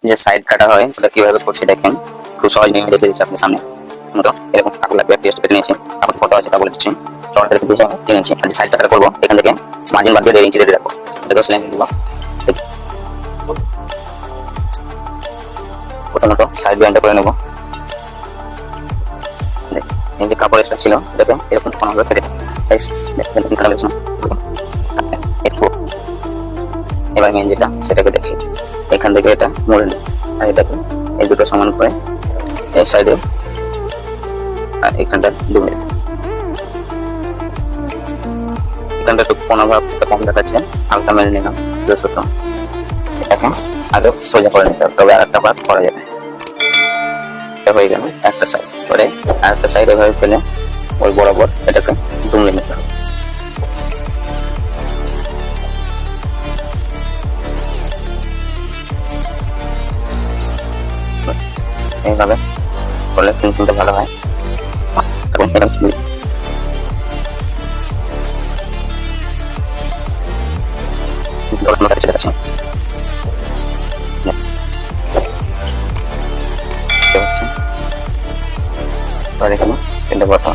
যে সাইড কাটা হয় সেটা কিভাবে করছি দেখেন, খুব সহজ নিয়মে দেখে দিচ্ছি আপনার সামনে। মতো এরকম কাপড় লাগবে, টেস্ট কেটে নিয়েছি, আপনার কত আছে তা বলে দিচ্ছি। চড়াতে রেখে দিয়েছি 3 ইঞ্চি। আর যে সাইড কাটা করবো এখান থেকে মার্জিন বাদ দিয়ে 1.5 ইঞ্চি রেখে রাখবো। এটা সেলাই দিব। প্রথমত সাইড ব্যান্ডটা করে নেবো। এই যে কাপড় এক্সট্রা ছিল এটাকে এরকম কোনোভাবে কেটে এবার মেন যেটা সেটাকে দেখি, এখান থেকে এটা মুড়ে নেব আর এটাকে এই দুটো সমান করে এই সাইডে আর এখানটা ডুবে দেব। এখানটা একটু কোনোভাবে কম দেখাচ্ছে, হালকা মেরে নিলাম ছোট। এটাকে আগে সোজা করে নিতে হবে, তবে আর একটা পার্ট করা যাবে। এটা হয়ে গেল একটা সাইড, পরে আর একটা সাইড এভাবে ফেলে ওই বরাবর এটাকে দুমড়ে নিতে হবে। এইভাবে করলে ফিনিশিংটা ভালো হয়। তখন এরকম ছবি এখানে এটা কথা